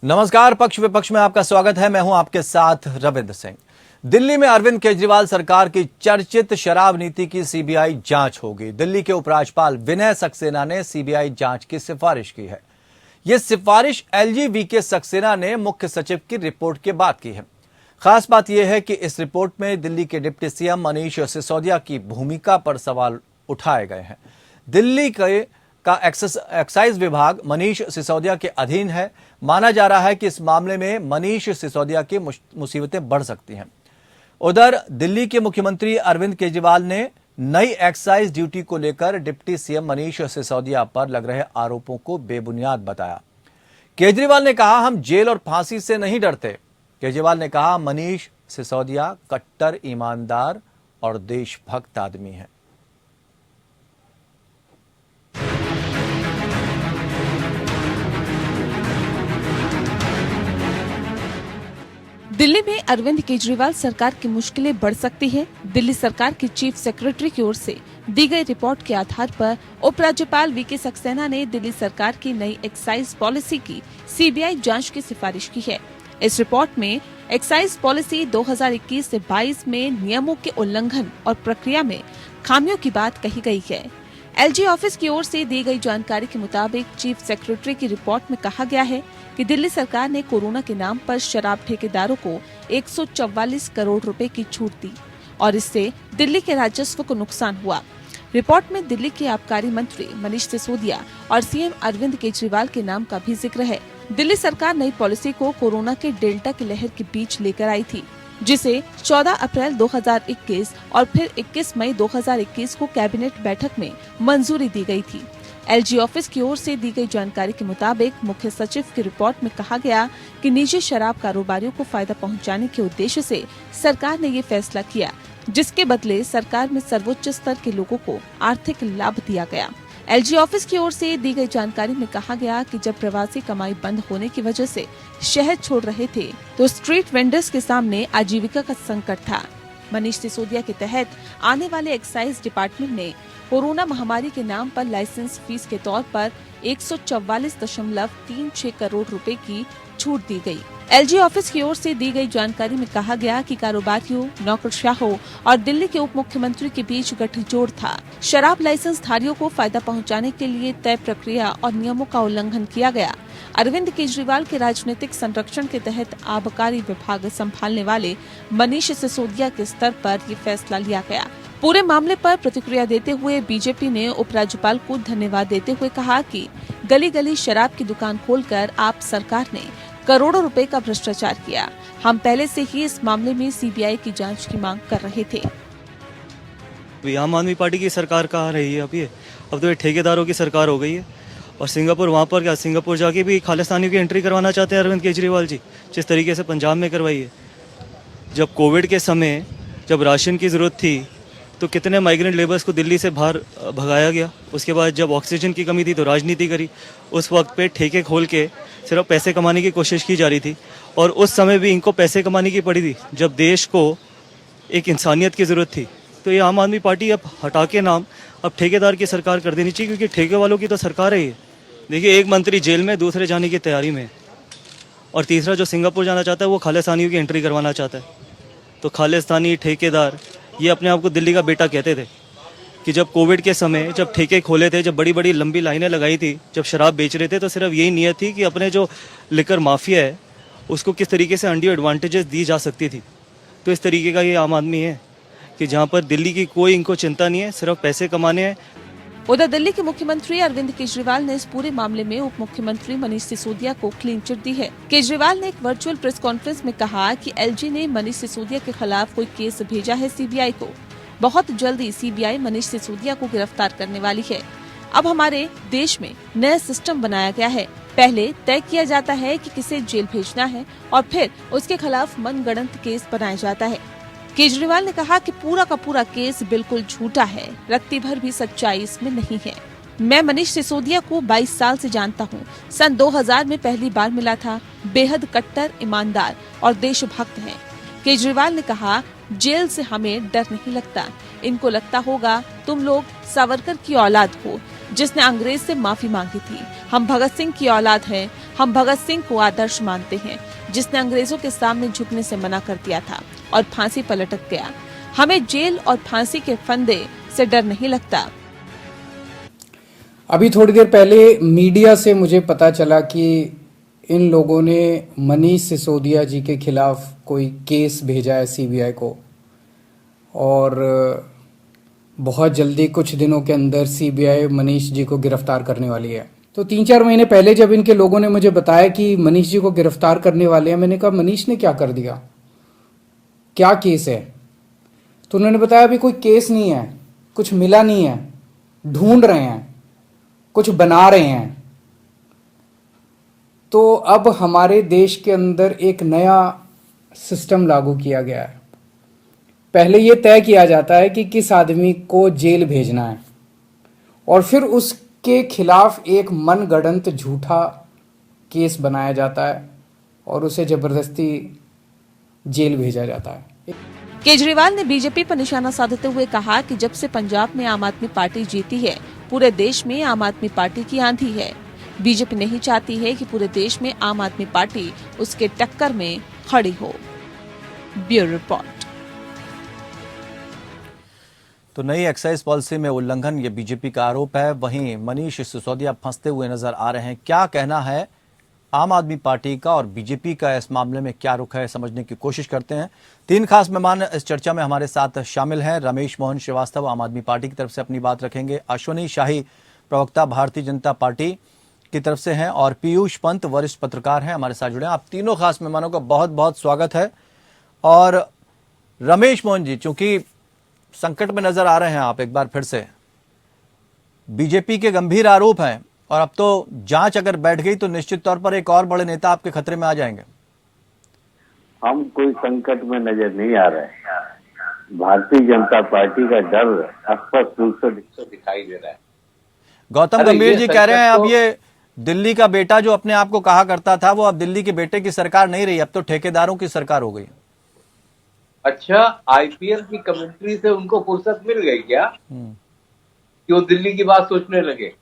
नमस्कार, पक्ष विपक्ष में आपका स्वागत है। मैं हूं आपके साथ रविंद्र सिंह। दिल्ली में अरविंद केजरीवाल सरकार की चर्चित शराब नीति की सीबीआई जांच होगी। दिल्ली के उपराज्यपाल विनय सक्सेना ने सीबीआई जांच की सिफारिश की है। यह सिफारिश एलजी वीके सक्सेना ने मुख्य सचिव की रिपोर्ट के बाद की है। खास बात यह है कि इस रिपोर्ट में दिल्ली के डिप्टी सीएम मनीष सिसोदिया की भूमिका पर सवाल उठाए गए हैं। दिल्ली का एक्साइज विभाग मनीष सिसोदिया के अधीन है। माना जा रहा है कि इस मामले में मनीष सिसोदिया की मुसीबतें बढ़ सकती हैं। उधर दिल्ली के मुख्यमंत्री अरविंद केजरीवाल ने नई एक्साइज ड्यूटी को लेकर डिप्टी सीएम मनीष सिसोदिया पर लग रहे आरोपों को बेबुनियाद बताया। केजरीवाल ने कहा, हम जेल और फांसी से नहीं डरते। केजरीवाल ने कहा, मनीष सिसोदिया कट्टर ईमानदार और देशभक्त आदमी है। दिल्ली में अरविंद केजरीवाल सरकार की मुश्किलें बढ़ सकती है। दिल्ली सरकार की चीफ सेक्रेटरी की ओर से दी गई रिपोर्ट के आधार पर उपराज्यपाल वीके सक्सेना ने दिल्ली सरकार की नई एक्साइज पॉलिसी की सीबीआई जांच की सिफारिश की है। इस रिपोर्ट में एक्साइज पॉलिसी 2021 से 22 में नियमों के उल्लंघन और प्रक्रिया में खामियों की बात कही गई है। एलजी ऑफिस की ओर से दी गई जानकारी के मुताबिक चीफ सेक्रेटरी की रिपोर्ट में कहा गया है कि दिल्ली सरकार ने कोरोना के नाम पर शराब ठेकेदारों को 144 करोड़ रुपए की छूट दी और इससे दिल्ली के राजस्व को नुकसान हुआ। रिपोर्ट में दिल्ली के आबकारी मंत्री मनीष सिसोदिया और सीएम अरविंद केजरीवाल के नाम का भी जिक्र है। दिल्ली सरकार नई पॉलिसी को कोरोना के डेल्टा की लहर के बीच लेकर आई थी, जिसे 14 अप्रैल 2021 और फिर 21 मई 2021 को कैबिनेट बैठक में मंजूरी दी गई थी। एलजी ऑफिस की ओर से दी गई जानकारी के मुताबिक मुख्य सचिव की रिपोर्ट में कहा गया कि निजी शराब कारोबारियों को फायदा पहुंचाने के उद्देश्य से सरकार ने ये फैसला किया, जिसके बदले सरकार में सर्वोच्च स्तर के लोगों को आर्थिक लाभ दिया गया। एलजी ऑफिस की ओर से दी गई जानकारी में कहा गया कि जब प्रवासी कमाई बंद होने की वजह से शहर छोड़ रहे थे तो स्ट्रीट वेंडर्स के सामने आजीविका का संकट था। मनीष सिसोदिया के तहत आने वाले एक्साइज डिपार्टमेंट ने कोरोना महामारी के नाम पर लाइसेंस फीस के तौर पर 144.36 करोड़ रुपए की छूट दी गई। एलजी ऑफिस की ओर से दी गई जानकारी में कहा गया कि कारोबारियों, नौकरशाहों और दिल्ली के उप मुख्यमंत्री के बीच गठजोड़ था। शराब लाइसेंस धारियों को फायदा पहुंचाने के लिए तय प्रक्रिया और नियमों का उल्लंघन किया गया। अरविंद केजरीवाल के राजनीतिक संरक्षण के तहत आबकारी विभाग संभालने वाले मनीष सिसोदिया के स्तर पर ये फैसला लिया गया। पूरे मामले पर प्रतिक्रिया देते हुए बीजेपी ने उपराज्यपाल को धन्यवाद देते हुए कहा कि गली गली शराब की दुकान खोलकर आप सरकार ने करोड़ों रुपए का भ्रष्टाचार किया। हम पहले से ही इस मामले में सीबीआई की जांच की मांग कर रहे थे। आम आदमी पार्टी की सरकार कहाँ रही है अब तो ये ठेकेदारों की सरकार हो गई है। और सिंगापुर, वहाँ पर क्या, सिंगापुर जाके भी खालिस्तानियों की एंट्री करवाना चाहते हैं अरविंद केजरीवाल जी, जिस तरीके से पंजाब में करवाई है। जब कोविड के समय जब राशन की जरूरत थी तो कितने माइग्रेंट लेबर्स को दिल्ली से बाहर भगाया गया। उसके बाद जब ऑक्सीजन की कमी थी तो राजनीति करी। उस वक्त पे ठेके खोल के सिर्फ पैसे कमाने की कोशिश की जा रही थी और उस समय भी इनको पैसे कमाने की पड़ी थी जब देश को एक इंसानियत की ज़रूरत थी। तो ये आम आदमी पार्टी अब हटा के नाम अब ठेकेदार की सरकार कर देनी चाहिए, क्योंकि ठेके वालों की तो सरकार है ये। देखिए, एक मंत्री जेल में, दूसरे जाने की तैयारी में, और तीसरा जो सिंगापुर जाना चाहता है वो खालिस्तानियों की एंट्री करवाना चाहता है। तो खालिस्तानी ठेकेदार ये अपने आप को दिल्ली का बेटा कहते थे कि जब कोविड के समय जब ठेके खोले थे, जब बड़ी बड़ी लंबी लाइनें लगाई थी, जब शराब बेच रहे थे, तो सिर्फ यही नीयत थी कि अपने जो लिकर माफिया है उसको किस तरीके से अनड्यू एडवांटेजेस दी जा सकती थी। तो इस तरीके का ये आम आदमी है कि जहाँ पर दिल्ली की कोई इनको चिंता नहीं है, सिर्फ पैसे कमाने हैं। उधर दिल्ली के मुख्यमंत्री अरविंद केजरीवाल ने इस पूरे मामले में उप मुख्यमंत्री मनीष सिसोदिया को क्लीन चिट दी है। केजरीवाल ने एक वर्चुअल प्रेस कॉन्फ्रेंस में कहा कि एलजी ने मनीष सिसोदिया के खिलाफ कोई केस भेजा है सीबीआई को। बहुत जल्दी सीबीआई मनीष सिसोदिया को गिरफ्तार करने वाली है। अब हमारे देश में नया सिस्टम बनाया गया है। पहले तय किया जाता है कि किसे जेल भेजना है और फिर उसके खिलाफ मनगढ़ंत केस बनाया जाता है। केजरीवाल ने कहा कि पूरा का पूरा केस बिल्कुल झूठा है, रत्ती भर भी सच्चाई इसमें नहीं है। मैं मनीष सिसोदिया को 22 साल से जानता हूँ। सन 2000 में पहली बार मिला था। बेहद कट्टर, ईमानदार और देशभक्त हैं। केजरीवाल ने कहा, जेल से हमें डर नहीं लगता। इनको लगता होगा तुम लोग सावरकर की औलाद हो जिसने अंग्रेज से माफी मांगी थी। हम भगत सिंह की औलाद हैं। हम भगत सिंह को आदर्श मानते हैं, जिसने अंग्रेजों के सामने झुकने से मना कर दिया था और फांसी पर लटक गया। हमें जेल और फांसी के फंदे से डर नहीं लगता। अभी थोड़ी देर पहले मीडिया से मुझे पता चला कि इन लोगों ने मनीष सिसोदिया जी के खिलाफ कोई केस भेजा है सीबीआई को, और बहुत जल्दी कुछ दिनों के अंदर सीबीआई मनीष जी को गिरफ्तार करने वाली है। तो 3-4 महीने पहले जब इनके लोगों ने मुझे बताया कि मनीष जी को गिरफ्तार करने वाले हैं, मैंने कहा मनीष ने क्या कर दिया, क्या केस है? तो उन्होंने बताया अभी कोई केस नहीं है, कुछ मिला नहीं है, ढूंढ रहे हैं, कुछ बना रहे हैं। तो अब हमारे देश के अंदर एक नया सिस्टम लागू किया गया है। पहले यह तय किया जाता है कि किस आदमी को जेल भेजना है, और फिर उसके खिलाफ एक मनगढ़ंत झूठा केस बनाया जाता है और उसे जबरदस्ती जेल भेजा जाता है। केजरीवाल ने बीजेपी पर निशाना साधते हुए कहा कि जब से पंजाब में आम आदमी पार्टी जीती है, पूरे देश में आम आदमी पार्टी की आंधी है। बीजेपी नहीं चाहती है कि पूरे देश में आम आदमी पार्टी उसके टक्कर में खड़ी हो। Bureau report. तो नई एक्साइज पॉलिसी में उल्लंघन, ये बीजेपी का आरोप है। वहीं मनीष सिसोदिया फंसते हुए नजर आ रहे हैं। क्या कहना है आम आदमी पार्टी का और बीजेपी का, इस मामले में क्या रुख है, समझने की कोशिश करते हैं। 3 खास मेहमान इस चर्चा में हमारे साथ शामिल हैं। रमेश मोहन श्रीवास्तव आम आदमी पार्टी की तरफ से अपनी बात रखेंगे, अश्वनी शाही प्रवक्ता भारतीय जनता पार्टी की तरफ से हैं, और पीयूष पंत वरिष्ठ पत्रकार हैं, हमारे साथ जुड़े हैं। आप तीनों खास मेहमानों का बहुत बहुत स्वागत है। और रमेश मोहन जी, चूंकि संकट में नजर आ रहे हैं आप, एक बार फिर से बीजेपी के गंभीर आरोप हैं, और अब तो जांच अगर बैठ गई तो निश्चित तौर पर एक और बड़े नेता आपके खतरे में आ जाएंगे। हम कोई संकट में नजर नहीं आ रहे हैं। भारतीय जनता पार्टी का डर स्पष्ट रूप से दिखाई दे रहा है। गौतम गंभीर जी कह रहे हैं अब ये दिल्ली का बेटा जो अपने आप को कहा करता था, वो अब दिल्ली के बेटे की सरकार नहीं रही, अब तो ठेकेदारों की सरकार हो गई। अच्छा, आईपीएल की कमेंट्री से उनको फुर्सत मिल गई क्या कि वो दिल्ली की बात सोचने लगे?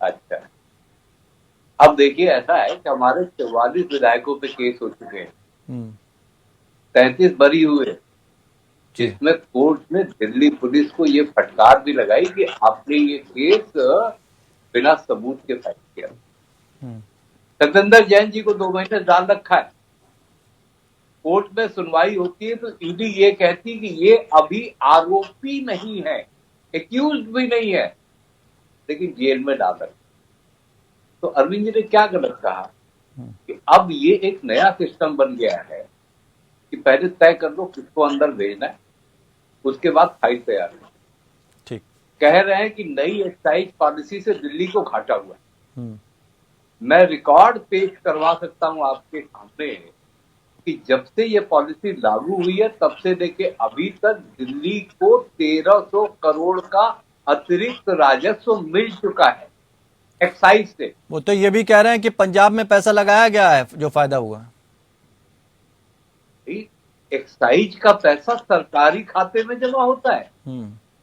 अच्छा, अब देखिए, ऐसा है कि हमारे 44 विधायकों पे केस हो चुके हैं, 33 बरी हुए, जिसमें कोर्ट ने दिल्ली पुलिस को ये फटकार भी लगाई कि आपने ये केस बिना सबूत के फाइल किया। सत्येंद्र जैन जी को 2 महीने डाल रखा है। कोर्ट में सुनवाई होती है तो ईडी ये कहती कि ये अभी आरोपी नहीं है, एक्यूज्ड भी नहीं है, लेकिन जेल में डाल रखा। तो अरविंद जी ने क्या गलत कहा कि अब ये एक नया सिस्टम बन गया है कि पहले तय कर दो किसको अंदर भेजना है, उसके बाद फाइल तैयार है। ठीक कह रहे हैं कि नई एक्साइज पॉलिसी से दिल्ली को घाटा हुआ है। मैं रिकॉर्ड पेश करवा सकता हूं आपके सामने कि जब से ये पॉलिसी लागू हुई है तब से लेके अभी तक दिल्ली को 1300 करोड़ का अतिरिक्त राजस्व मिल चुका है एक्साइज से। वो तो ये भी कह रहे हैं कि पंजाब में पैसा लगाया गया है जो फायदा हुआ। एक्साइज का पैसा सरकारी खाते में जमा होता है।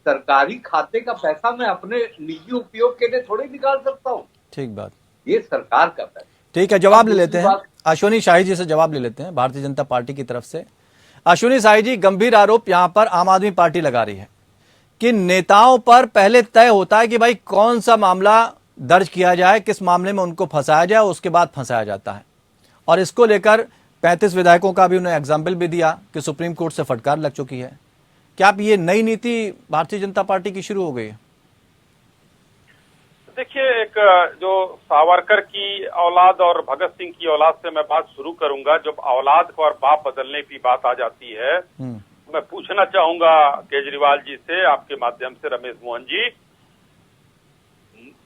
सरकारी खाते का पैसा मैं अपने निजी उपयोग के लिए थोड़ी निकाल सकता हूँ। ठीक बात, ये सरकार का पैसा। ठीक है, जवाब ले लेते हैं। अश्वनी शाही जी से जवाब ले लेते हैं भारतीय जनता पार्टी की तरफ से। अश्वनी शाही जी, गंभीर आरोप यहां पर आम आदमी पार्टी लगा रही है कि नेताओं पर पहले तय होता है कि भाई कौन सा मामला दर्ज किया जाए, किस मामले में उनको फंसाया जाए, उसके बाद फंसाया जाता है। और इसको लेकर 35 विधायकों का भी उन्होंने एग्जाम्पल भी दिया कि सुप्रीम कोर्ट से फटकार लग चुकी है। क्या आप ये नई नीति भारतीय जनता पार्टी की शुरू हो गई है? देखिए, एक जो सावरकर की औलाद और भगत सिंह की औलाद से मैं बात शुरू करूंगा। जब औलाद को और बाप बदलने की बात आ जाती है, मैं पूछना चाहूंगा केजरीवाल जी से, आपके माध्यम से रमेश मोहन जी,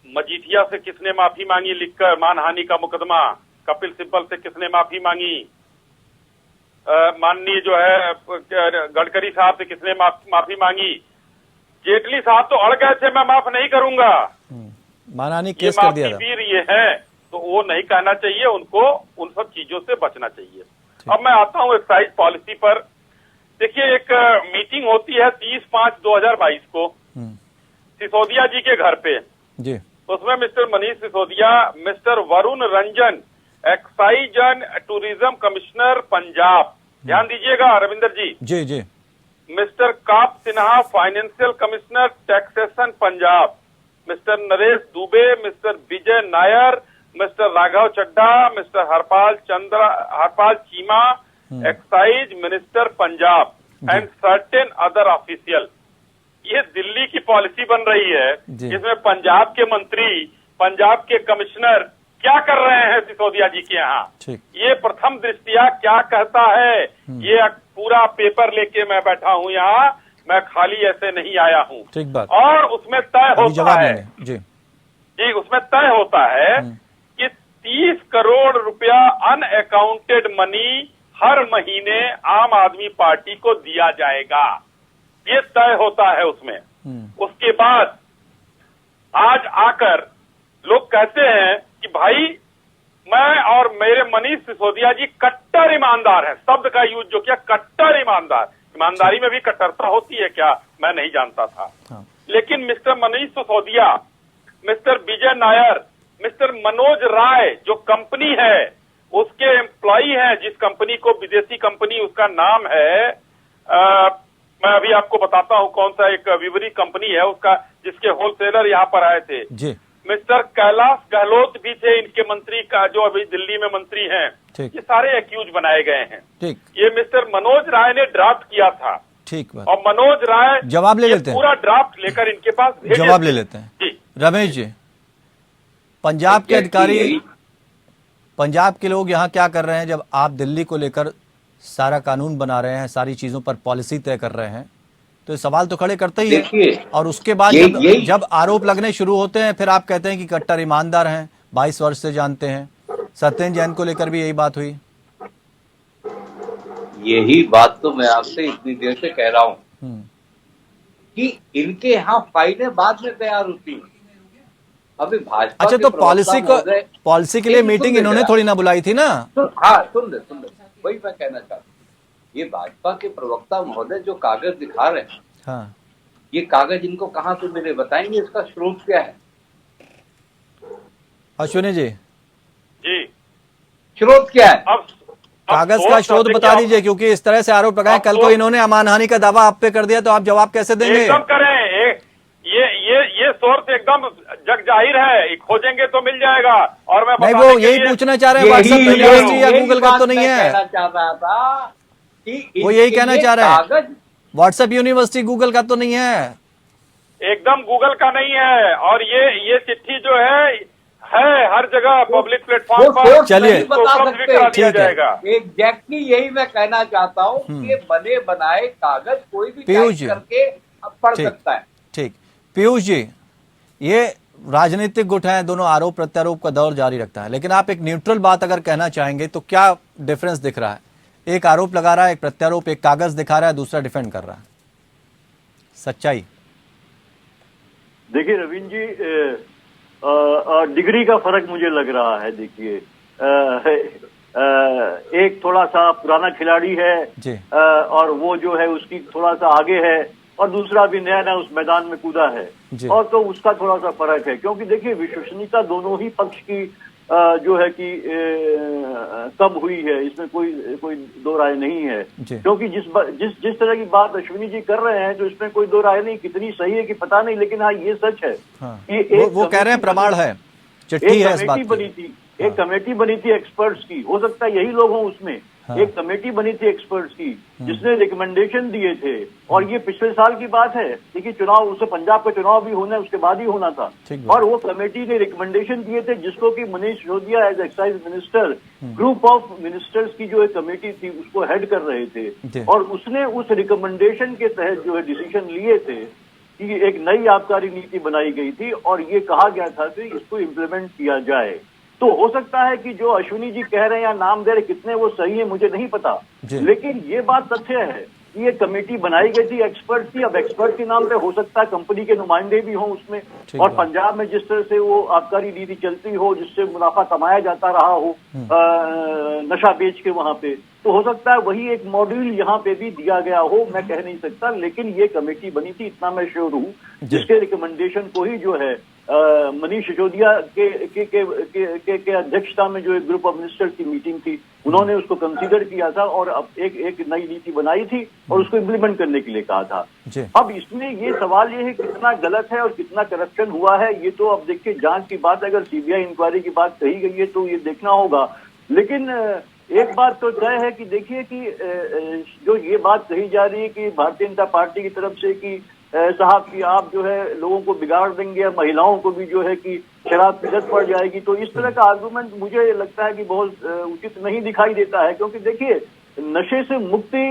मजीठिया से किसने माफी मांगी लिखकर मानहानि का मुकदमा? कपिल सिब्बल से किसने माफी मांगी? माननीय जो है गडकरी साहब से किसने माफी मांगी? जेटली साहब तो अड़ गए थे, मैं माफ नहीं करूंगा, मानहानि केस कर दिया था। ये है तो वो नहीं कहना चाहिए, उनको उन सब चीजों से बचना चाहिए। अब मैं आता हूँ एक्साइज पॉलिसी पर। देखिए, एक मीटिंग होती है 30/5/2022 को सिसोदिया जी के घर पे जी। उसमें mister Manish Sisodia, mister Varun Ranjan, excise and tourism commissioner Punjab, ध्यान दीजिएगा रविंदर जी, जी जी, मिस्टर काप Sinha, financial commissioner taxation Punjab, mister Naresh Dubey, mister Vijay Nair, mister Raghav Chadha, mister Harpal Cheema, excise minister Punjab and certain other official. ये दिल्ली की पॉलिसी बन रही है, जिसमें पंजाब के मंत्री, पंजाब के कमिश्नर क्या कर रहे हैं सिसोदिया जी के यहाँ। ये प्रथम दृष्टिया क्या कहता है, ये पूरा पेपर लेके मैं बैठा हूँ यहाँ, मैं खाली ऐसे नहीं आया हूँ। ठीक बात। और उसमें तय होता है जी, उसमें तय होता है कि 30 करोड़ रुपया अनअकाउंटेड मनी हर महीने आम आदमी पार्टी को दिया जाएगा, ये तय होता है उसमें। उसके बाद आज आकर लोग कहते हैं कि भाई मैं और मेरे मनीष सिसोदिया जी कट्टर ईमानदार हैं, शब्द का यूज जो किया, कट्टर ईमानदार। ईमानदारी में भी कट्टरता होती है क्या, मैं नहीं जानता था। लेकिन mister Manish Sisodia, mister Vijay Nair, mister Manoj राय, जो कंपनी है उसके एम्प्लॉई हैं, जिस कंपनी को, विदेशी कंपनी, उसका नाम है मैं अभी आपको बताता हूं कौन सा, एक विवरी कंपनी है उसका, जिसके होलसेलर यहाँ पर आए थे जी। मिस्टर कैलाश गहलोत भी थे इनके मंत्री का, जो अभी दिल्ली में मंत्री हैं। ये सारे एक्यूज बनाए गए हैं। ठीक। ये मिस्टर मनोज राय ने ड्राफ्ट किया था। ठीक बात। और मनोज राय जवाब ले लेते हैं, पूरा ड्राफ्ट लेकर इनके पास जवाब ले लेते हैं। जी रमेश जी, पंजाब के अधिकारी, पंजाब के लोग यहाँ क्या कर रहे हैं जब आप दिल्ली को लेकर सारा कानून बना रहे हैं, सारी चीजों पर पॉलिसी तय कर रहे हैं, तो ये सवाल तो खड़े करते ही है। और उसके बाद जब आरोप लगने शुरू होते हैं, फिर आप कहते हैं कि कट्टर ईमानदार हैं, 22 वर्ष से जानते हैं। सत्येंद्र जैन को लेकर भी यही बात हुई। यही बात तो मैं आपसे इतनी देर से कह रहा हूं कि इनके यहाँ फाइलें बाद में तैयार होती हैं। अभी भाजपा, अच्छा, तो पॉलिसी के लिए मीटिंग इन्होंने थोड़ी ना बुलाई थी ना। हाँ, सुन ले, वही मैं कहना चाहता हूँ। ये भाजपा के प्रवक्ता महोदय जो कागज दिखा रहे हैं, हाँ, ये कागज इनको कहाँ से मिले, बताएंगे इसका स्रोत क्या है? अश्विनी जी, जी स्रोत क्या है? अब कागज का स्रोत बता दीजिए, क्योंकि इस तरह से आरोप लगाए। कल को इन्होंने अमानहानि का दावा आप पे कर दिया तो आप जवाब कैसे देंगे? एकदम करें, ये सोर्स एकदम जग जाहिर है, खोजेंगे तो मिल जाएगा। और मैं नहीं, वो यही पूछना चाह रहे हैं, व्हाट्सएप यूनिवर्सिटी या गूगल का तो नहीं है। चाह रहा था कि वो यही कहना चाह रहे हैं, व्हाट्सएप यूनिवर्सिटी गूगल का तो नहीं है, एकदम गूगल का नहीं है। और ये चिट्ठी जो है हर जगह पब्लिक प्लेटफॉर्म पर, चलिए बता सकते, दिया जाएगा। एग्जैक्टली यही मैं कहना चाहता हूँ कि बने बनाए कागज कोई भी टाइप करके पढ़ सकता है। ठीक। पीयूष जी, ये राजनीतिक गुट है, दोनों आरोप प्रत्यारोप का दौर जारी रखता है, लेकिन आप एक न्यूट्रल बात अगर कहना चाहेंगे तो क्या डिफरेंस दिख रहा है? एक आरोप लगा रहा है, एक प्रत्यारोप, एक कागज दिखा रहा है, दूसरा डिफेंड कर रहा है, सच्चाई। देखिए रवीन जी, डिग्री का फर्क मुझे लग रहा है। देखिए, एक थोड़ा सा पुराना खिलाड़ी है जी, और वो जो है उसकी थोड़ा सा आगे है, और दूसरा भी नया नया उस मैदान में कूदा है, और तो उसका थोड़ा सा फर्क है। क्योंकि देखिए, विश्वसनीयता दोनों ही पक्ष की जो है कि कम हुई है, इसमें कोई दो राय नहीं है। क्योंकि जिस तरह की बात अश्विनी जी कर रहे हैं, तो इसमें कोई दो राय नहीं, कितनी सही है कि पता नहीं, लेकिन हाँ ये सच है। ये वो कह रहे हैं, प्रमाण है, चिट्ठी है, इस बात की। एक कमेटी बनी थी एक्सपर्ट्स की, हो सकता है यही लोग हों उसमें। एक कमेटी बनी थी एक्सपर्ट्स की जिसने रिकमेंडेशन दिए थे, और ये पिछले साल की बात है। देखिए, चुनाव, उससे पंजाब का चुनाव भी होना है, उसके बाद ही होना था, और वो कमेटी ने रिकमेंडेशन दिए थे, जिसको कि Manish Sisodia as excise minister, group of ministers की जो एक कमेटी थी उसको हेड कर रहे थे, और उसने उस रिकमेंडेशन के तहत जो है डिसीजन लिए थे कि एक नई आबकारी नीति बनाई गई थी, और ये कहा गया था कि इसको इम्प्लीमेंट किया जाए। तो हो सकता है कि जो अश्विनी जी कह रहे हैं या नाम दे रहे, कितने वो सही है मुझे नहीं पता, लेकिन ये बात तथ्य है कि ये कमेटी बनाई गई थी एक्सपर्ट की। अब एक्सपर्ट के नाम पे हो सकता है कंपनी के नुमाइंदे भी हों उसमें, और पंजाब में जिस तरह से वो आबकारी नीति चलती हो, जिससे मुनाफा कमाया जाता रहा हो नशा बेच के वहां पे, तो हो सकता है वही एक मॉड्यूल यहाँ पे भी दिया गया हो, मैं कह नहीं सकता। लेकिन ये कमेटी बनी थी, इतना मैं श्योर हूँ, जिसके रिकमेंडेशन को ही जो है मनीष सिसोदिया के अध्यक्षता में जो एक ग्रुप ऑफ मिनिस्टर की मीटिंग थी, उन्होंने उसको कंसीडर किया था और अब एक नई नीति बनाई थी और उसको इम्प्लीमेंट करने के लिए कहा था। अब इसमें ये सवाल ये है कितना गलत है और कितना करप्शन हुआ है, ये तो अब देखिए जांच की बात, अगर सीबीआई इंक्वायरी की बात कही गई है तो ये देखना होगा। लेकिन एक बात तो तय है कि देखिए कि जो ये बात कही जा रही है कि भारतीय जनता पार्टी की तरफ से कि साहब कि आप जो है लोगों को बिगाड़ देंगे या महिलाओं को भी जो है कि शराब की लत पड़ जाएगी, तो इस तरह का आर्गुमेंट मुझे लगता है कि बहुत उचित नहीं दिखाई देता है, क्योंकि देखिए नशे से मुक्ति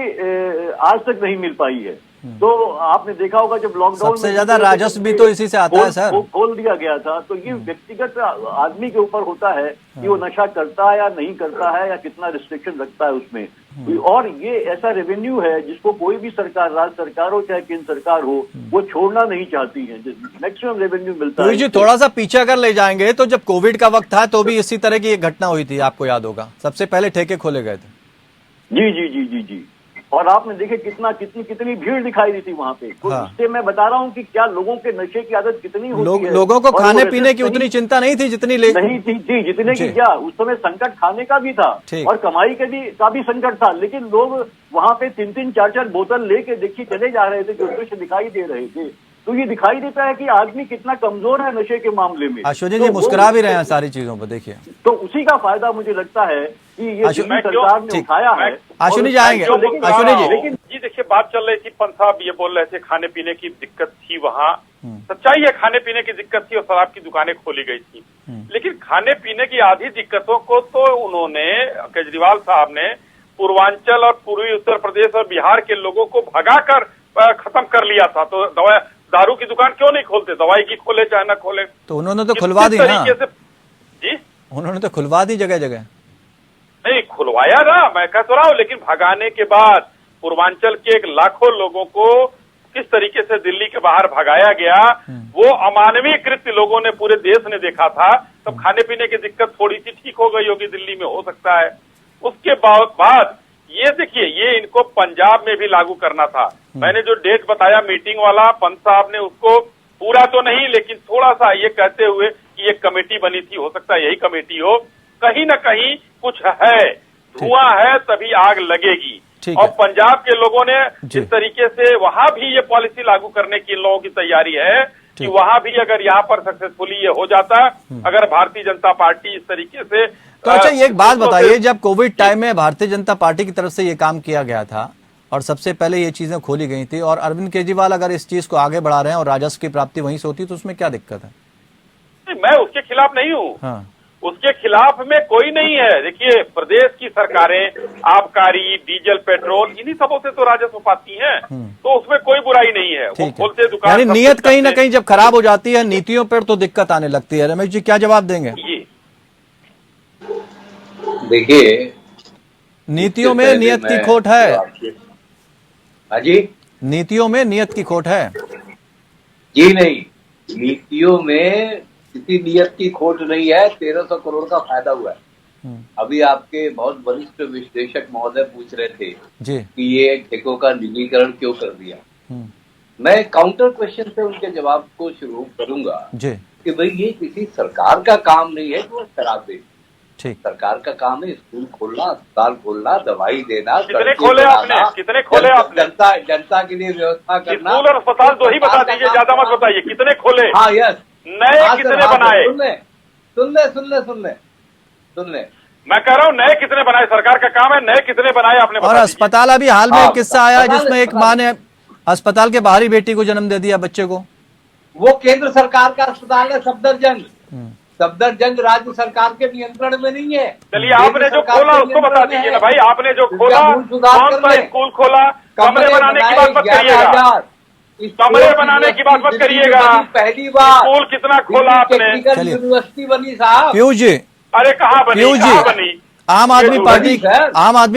आज तक नहीं मिल पाई है। तो आपने देखा होगा जब लॉकडाउन में सबसे ज्यादा राजस्व भी तो इसी से आता है सर, खोल दिया गया था, तो ये व्यक्तिगत आदमी के ऊपर होता है कि वो नशा करता है या नहीं करता है या कितना रिस्ट्रिक्शन रखता है उसमें। और ये ऐसा रेवेन्यू है जिसको कोई भी सरकार, राज्य सरकार हो चाहे केंद्र सरकार हो, वो छोड़ना नहीं चाहती है, मैक्सिमम रेवेन्यू मिलता है। जी थोड़ा सा पीछे अगर ले जाएंगे तो जब कोविड का वक्त था तो भी इसी तरह की एक घटना हुई थी, आपको याद होगा, सबसे पहले ठेके खोले गए थे। जी जी जी जी जी, और आपने देखे कितनी भीड़ दिखाई दी थी वहां पे। तो इससे मैं बता रहा हूँ कि क्या लोगों के नशे की आदत कितनी होती है। लोगों को खाने पीने की उतनी चिंता नहीं थी जितनी नहीं थी जितने की, क्या उस समय संकट खाने का भी था और कमाई का भी संकट था, लेकिन लोग वहां पे 3-3, 4-4 बोतल लेके देखिए चले जा रहे थे, जो दृश्य दिखाई दे रहे थे। तो ये दिखाई देता है कि आदमी कितना कमजोर है नशे के मामले में। अश्विनी जी मुस्कुरा भी रहे हैं सारी चीजों पर, देखिए तो उसी का फायदा मुझे लगता है कि ये सरकार ने उठाया है। अश्विनी जी आएंगे, अश्विनी जी। लेकिन जी देखिए बात चल रही थी, पंत साहब ये बोल रहे थे खाने पीने की दिक्कत थी वहाँ, सच्चाई है खाने पीने की दिक्कत थी और शराब की दुकानें खोली गई थी, लेकिन खाने पीने की आधी दिक्कतों को तो उन्होंने, केजरीवाल साहब ने पूर्वांचल और पूर्वी उत्तर प्रदेश और बिहार के लोगों को भगाकर खत्म कर लिया था। तो दारू की दुकान क्यों नहीं खोलते, दवाई की खोले चाहे ना खोले। तो उन्होंने तो खुलवा दी ना जी, उन्होंने तो खुलवा दी जगह जगह। नहीं खुलवाया ना, मैं कह तो रहा हूँ, लेकिन भगाने के बाद पूर्वांचल के लाखों लोगों को किस तरीके से दिल्ली के बाहर भगाया गया, वो अमानवीय कृत्य लोगों ने, पूरे देश ने देखा था। तब खाने पीने की दिक्कत थोड़ी सी ठीक हो गई होगी दिल्ली में, हो सकता है। उसके बाद ये देखिए, ये इनको पंजाब में भी लागू करना था। मैंने जो डेट बताया मीटिंग वाला, पंत साहब ने उसको पूरा तो नहीं लेकिन थोड़ा सा ये कहते हुए कि एक कमेटी बनी थी, हो सकता है यही कमेटी हो, कहीं ना कहीं कुछ है, धुआं है तभी आग लगेगी। और पंजाब के लोगों ने जिस तरीके से वहां भी ये पॉलिसी लागू करने की इन लोगों की तैयारी है कि वहां भी अगर यहाँ पर सक्सेसफुली ये हो जाता, अगर भारतीय जनता पार्टी इस तरीके से। तो अच्छा ये एक बात बताइए, जब कोविड टाइम में भारतीय जनता पार्टी की तरफ से ये काम किया गया था और सबसे पहले ये चीजें खोली गई थी, और अरविंद केजरीवाल अगर इस चीज को आगे बढ़ा रहे हैं और राजस्व की प्राप्ति वहीं से होती तो उसमें क्या दिक्कत है? मैं उसके खिलाफ नहीं हूँ, उसके खिलाफ में कोई नहीं है। देखिए प्रदेश की सरकारें आबकारी, डीजल, पेट्रोल, इन्हीं सबों से तो राजस्व पाती हैं, तो उसमें कोई बुराई नहीं है। वो खोलते दुकान, यानी नियत कहीं ना कहीं जब खराब हो जाती है नीतियों पर तो दिक्कत आने लगती है। रमेश जी क्या जवाब देंगे? देखिए नीतियों में नियत की खोट है। हाजी, नीतियों में नियत की खोट है जी नहीं, नीतियों में किसी नियत की खोट नहीं है। 1300 करोड़ का फायदा हुआ है। अभी आपके बहुत वरिष्ठ विश्लेषक महोदय पूछ रहे थे जी कि ये ठेकों का निजीकरण क्यों कर दिया। मैं काउंटर क्वेश्चन से उनके जवाब को शुरू करूंगा जी कि भाई ये किसी सरकार का काम नहीं है कि वो शराब दे। ठीक, सरकार का काम है स्कूल खोलना, अस्पताल खोलना, दवाई देना। कितने खोले आपने? कितने खोले आपने? जनता के लिए व्यवस्था करना। स्कूल और अस्पताल दो ही बता दीजिए, ज्यादा मत बताइए। कितने खोले? हाँ यस, नए कितने बनाए? सुन ले, मैं कह रहा हूँ नए कितने बनाए? सरकार का काम है, नए कितने बनाए आपने? और अस्पताल अभी हाल में एक किस्सा आया जिसमें एक माँ ने अस्पताल के बाहर ही बेटी को जन्म दे दिया, बच्चे को। वो केंद्र सरकार का अस्पताल है सफदरजंग राज्य सरकार के नियंत्रण में नहीं है। चलिए आपने जो खोला उसको बता दीजिए ना भाई, आपने जो खोला कौन सा स्कूल खोला? कमरे बनाने की बात मत करिएगा, कमरे बनाने की बात मत करिएगा। पहली बार स्कूल कितना खोला आपने? यूनिवर्सिटी बनी साहब। पीयूष जी, अरे कहाँ बनी? पीयूष जी, बनी? आम आदमी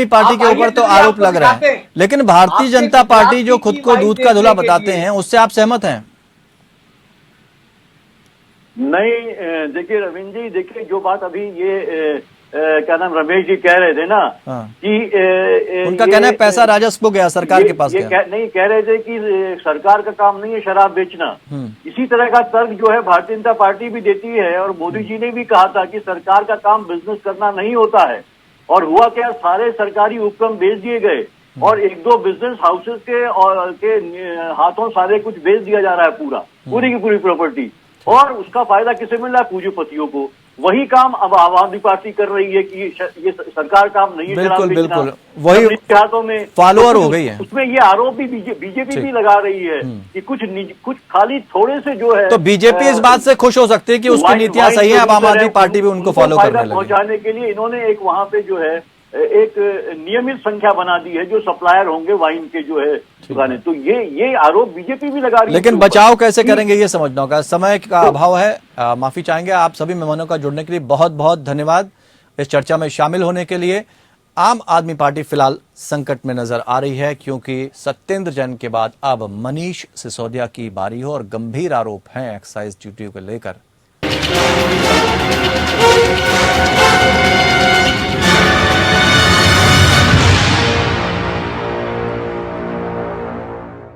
पार्टी के ऊपर तो आरोप लग रहा है, लेकिन भारतीय जनता पार्टी जो खुद को दूध का धुला बताते हैं उससे आप सहमत हैं? नहीं, देखिए रविंद्र जी, देखिए जो बात अभी ये क्या नाम रमेश जी कह रहे थे ना हाँ। कि उनका कहना है पैसा राजस्व को गया, सरकार के पास गया। नहीं कह रहे थे कि सरकार का काम नहीं है शराब बेचना। इसी तरह का तर्क जो है भारतीय जनता पार्टी भी देती है, और मोदी जी ने भी कहा था कि सरकार का काम बिजनेस करना नहीं होता है। और हुआ क्या, सारे सरकारी उपक्रम बेच दिए गए और एक दो बिजनेस हाउसेस के हाथों सारे कुछ बेच दिया जा रहा है, पूरी की पूरी प्रॉपर्टी, और उसका फायदा किसे मिल रहा है, पूंजीपतियों को। वही काम अब आम आदमी पार्टी कर रही है कि ये सरकार काम नहीं है। बिल्कुल बिल्कुल, वही हाथों में फॉलोअर हो गई है। उसमें ये आरोप भी बीजेपी भी लगा रही है कि कुछ खाली थोड़े से जो है। तो बीजेपी इस बात से खुश हो सकती है कि उसकी नीतियां सही है, अब आम आदमी पार्टी भी उनको फॉलो करने लगी। पहुंचाने के लिए इन्होंने एक वहां पे जो है एक नियमित संख्या बना दी है जो सप्लायर होंगे वाइन के जो है दुकानें। तो ये आरोप बीजेपी भी लगा रही है। लेकिन बचाव कैसे करेंगे ये समझना होगा, समय का अभाव है। माफी चाहेंगे। आप सभी मेहमानों का जुड़ने के लिए बहुत बहुत धन्यवाद, इस चर्चा में शामिल होने के लिए। आम आदमी पार्टी फिलहाल संकट में नजर आ रही है क्योंकि सत्येंद्र जैन के बाद अब मनीष सिसोदिया की बारी हो और गंभीर आरोप हैं एक्साइज ड्यूटी को लेकर।